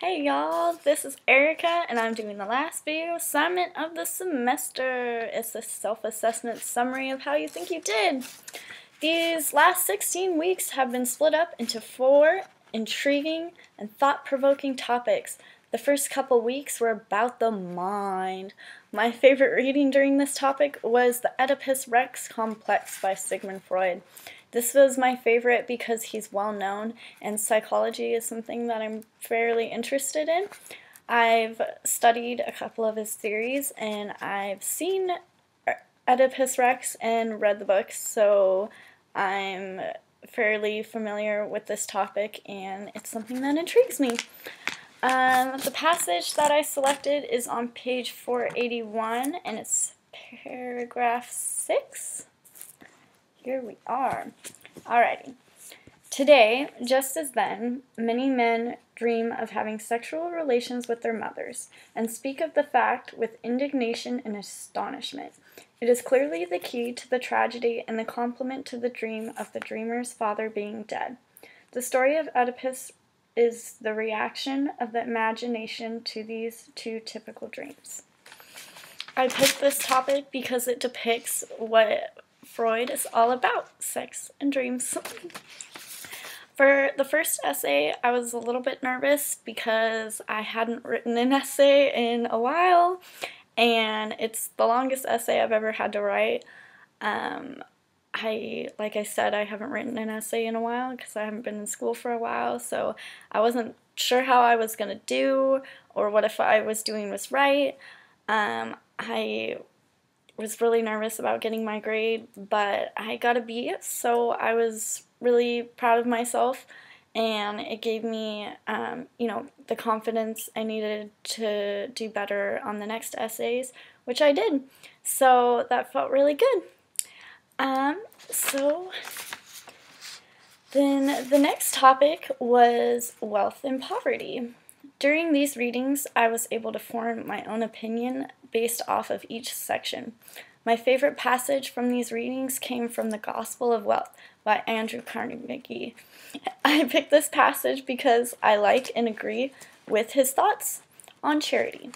Hey y'all, this is Erica and I'm doing the last video assignment of the semester. It's a self-assessment summary of how you think you did. These last 16 weeks have been split up into 4 intriguing and thought-provoking topics. The first couple weeks were about the mind. My favorite reading during this topic was The Oedipus Rex Complex by Sigmund Freud. This was my favorite because he's well known and psychology is something that I'm fairly interested in. I've studied a couple of his theories and I've seen Oedipus Rex and read the books, so I'm fairly familiar with this topic and it's something that intrigues me. The passage that I selected is on page 481 and it's paragraph 6. Here we are. Alrighty. Today, just as then, many men dream of having sexual relations with their mothers, and speak of the fact with indignation and astonishment. It is clearly the key to the tragedy and the complement to the dream of the dreamer's father being dead. The story of Oedipus is the reaction of the imagination to these two typical dreams. I picked this topic because it depicts what Freud is all about, sex and dreams. For the first essay, I was a little bit nervous because I hadn't written an essay in a while, and it's the longest essay I've ever had to write. Like I said, I haven't written an essay in a while because I haven't been in school for a while, so I wasn't sure how I was going to do or what if I was doing was right. I was really nervous about getting my grade, but I got a B, so I was really proud of myself, and it gave me, the confidence I needed to do better on the next essays, which I did, so that felt really good. So then the next topic was wealth and poverty. During these readings, I was able to form my own opinion based off of each section. My favorite passage from these readings came from The Gospel of Wealth by Andrew Carnegie. I picked this passage because I like and agree with his thoughts on charity.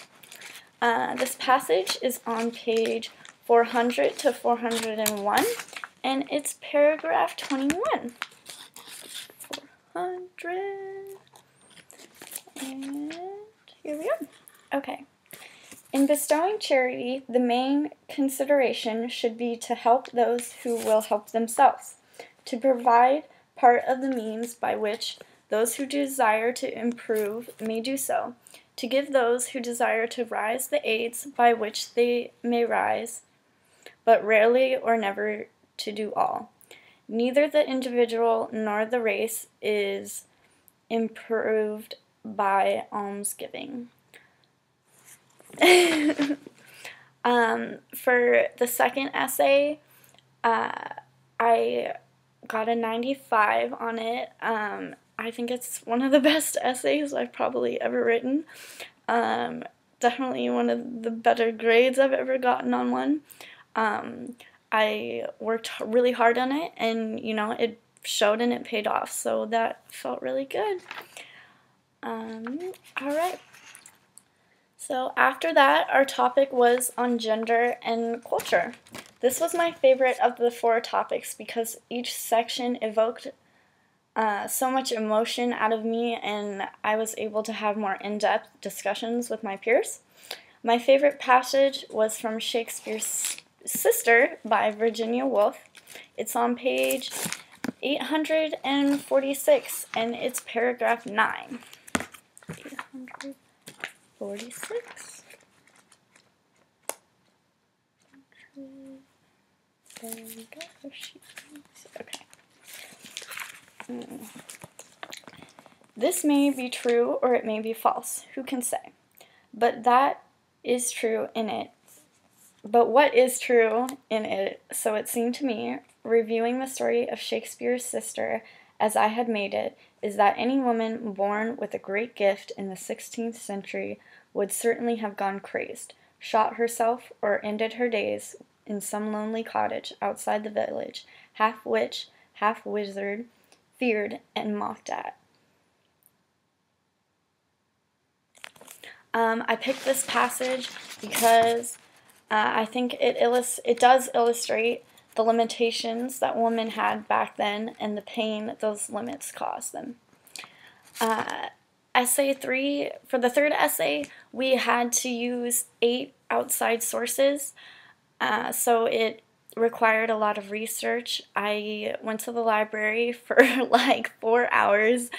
This passage is on page 400 to 401, and it's paragraph 21. 400... And here we are. Okay. In bestowing charity, the main consideration should be to help those who will help themselves, to provide part of the means by which those who desire to improve may do so, to give those who desire to rise the aids by which they may rise, but rarely or never to do all. Neither the individual nor the race is improved by almsgiving. For the second essay, I got a 95 on it. I think it's one of the best essays I've probably ever written. Definitely one of the better grades I've ever gotten on one. I worked really hard on it, and it showed and it paid off, so that felt really good. Alright. So after that, our topic was on gender and culture. This was my favorite of the 4 topics because each section evoked so much emotion out of me, and I was able to have more in-depth discussions with my peers. My favorite passage was from Shakespeare's Sister by Virginia Woolf. It's on page 846, and it's paragraph 9. 846. There we go. Okay. This may be true or it may be false. Who can say? But what is true in it, so it seemed to me, reviewing the story of Shakespeare's Sister as I had made it, is that any woman born with a great gift in the 16th century would certainly have gone crazed, shot herself, or ended her days in some lonely cottage outside the village, half witch, half wizard, feared and mocked at. I picked this passage because I think it does illustrate the limitations that women had back then and the pain those limits caused them. Essay 3, for the third essay, we had to use 8 outside sources, so it required a lot of research. I went to the library for like 4 hours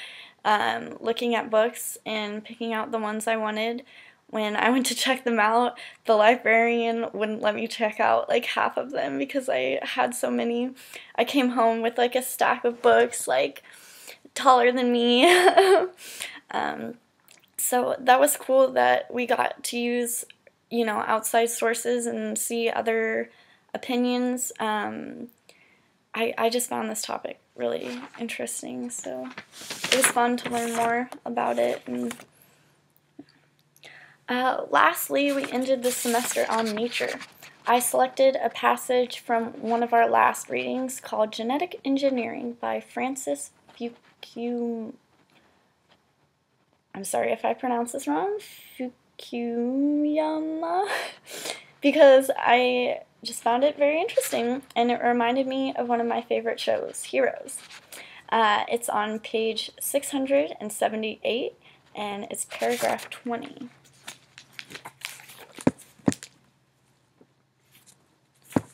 looking at books and picking out the ones I wanted. When I went to check them out, the librarian wouldn't let me check out like half of them because I had so many. I came home with like a stack of books like taller than me. So that was cool that we got to use, you know, outside sources and see other opinions. I just found this topic really interesting, so it was fun to learn more about it. And lastly, we ended the semester on nature. I selected a passage from one of our last readings called Genetic Engineering by Francis Fukuyama. I'm sorry if I pronounce this wrong, Fukuyama, because I just found it very interesting, and it reminded me of one of my favorite shows, Heroes. It's on page 678, and it's paragraph 20.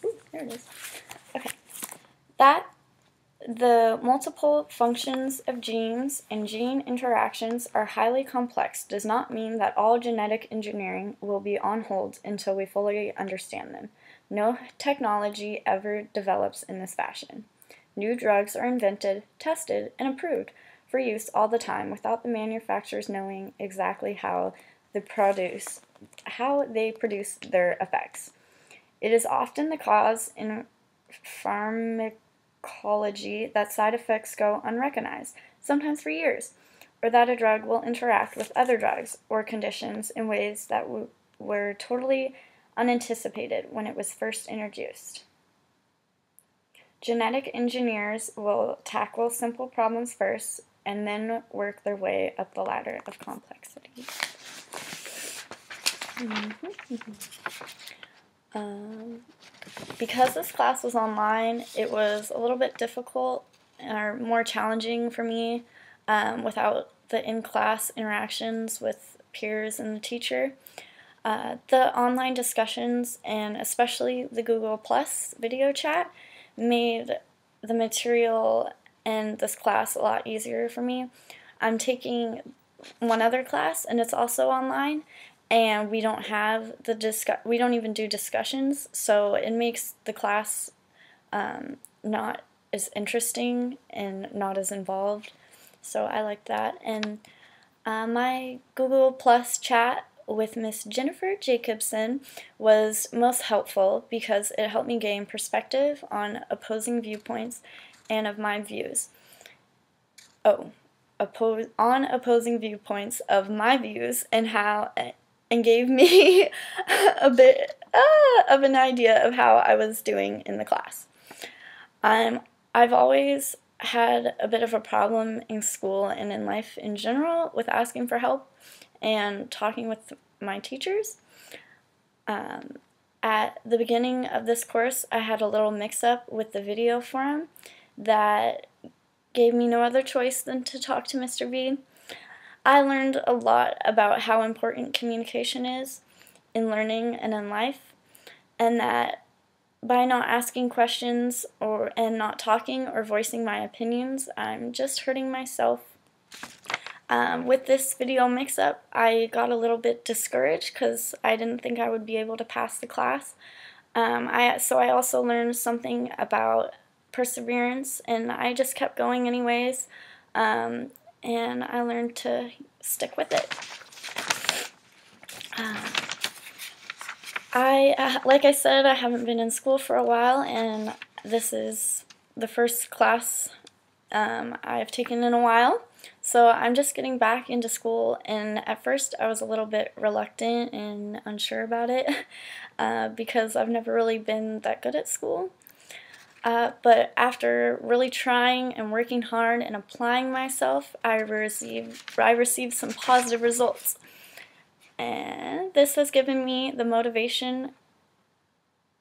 Ooh, there it is. Okay. That the multiple functions of genes and gene interactions are highly complex does not mean that all genetic engineering will be on hold until we fully understand them. No technology ever develops in this fashion. New drugs are invented, tested, and approved for use all the time without the manufacturers knowing exactly how they produce their effects. It is often the cause in pharmacology that side effects go unrecognized, sometimes for years, or that a drug will interact with other drugs or conditions in ways that were totally unanticipated when it was first introduced. Genetic engineers will tackle simple problems first and then work their way up the ladder of complexity. Because this class was online, it was a little bit difficult or more challenging for me without the in-class interactions with peers and the teacher. The online discussions and especially the Google Plus video chat made the material in this class a lot easier for me. I'm taking one other class and it's also online, and we don't have we don't even do discussions, so it makes the class not as interesting and not as involved. So I like that. And my Google Plus chat with Miss Jennifer Jacobson was most helpful because it helped me gain perspective on opposing viewpoints and of my views. On opposing viewpoints of my views and gave me a bit of an idea of how I was doing in the class. I've always had a bit of a problem in school and in life in general with asking for help and talking with my teachers. At the beginning of this course, I had a little mix-up with the video forum that gave me no other choice than to talk to Mr. B. I learned a lot about how important communication is in learning and in life, and that by not asking questions and not talking or voicing my opinions, I'm just hurting myself. With this video mix-up, I got a little bit discouraged because I didn't think I would be able to pass the class. So I also learned something about perseverance, and I just kept going anyways, and I learned to stick with it. Like I said, I haven't been in school for a while, and this is the first class I've taken in a while. So I'm just getting back into school, and at first I was a little bit reluctant and unsure about it because I've never really been that good at school. But after really trying and working hard and applying myself, I received some positive results. And this has given me the motivation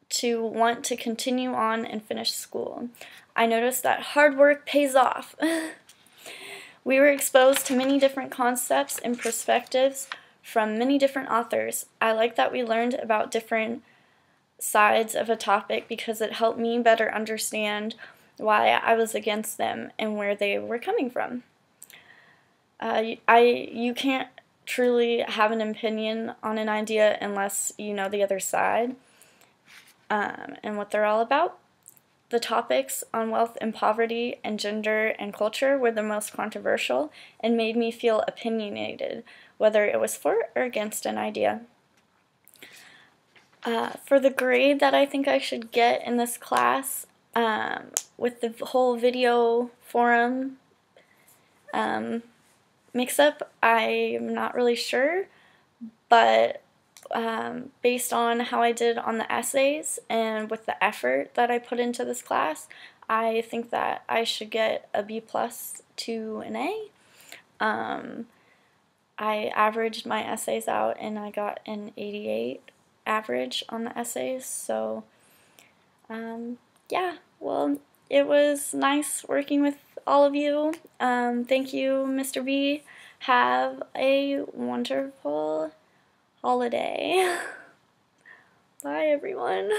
to want to continue on and finish school. I noticed that hard work pays off. We were exposed to many different concepts and perspectives from many different authors. I like that we learned about different sides of a topic because it helped me better understand why I was against them and where they were coming from. You can't truly have an opinion on an idea unless you know the other side and what they're all about. The topics on wealth and poverty and gender and culture were the most controversial and made me feel opinionated, whether it was for or against an idea. For the grade that I think I should get in this class, with the whole video forum mix-up, I'm not really sure, but based on how I did on the essays and with the effort that I put into this class, I think that I should get a B+ to an A. I averaged my essays out and I got an 88 average on the essays, so yeah, well, it was nice working with all of you. Thank you, Mr. B. Have a wonderful holiday. Bye, everyone.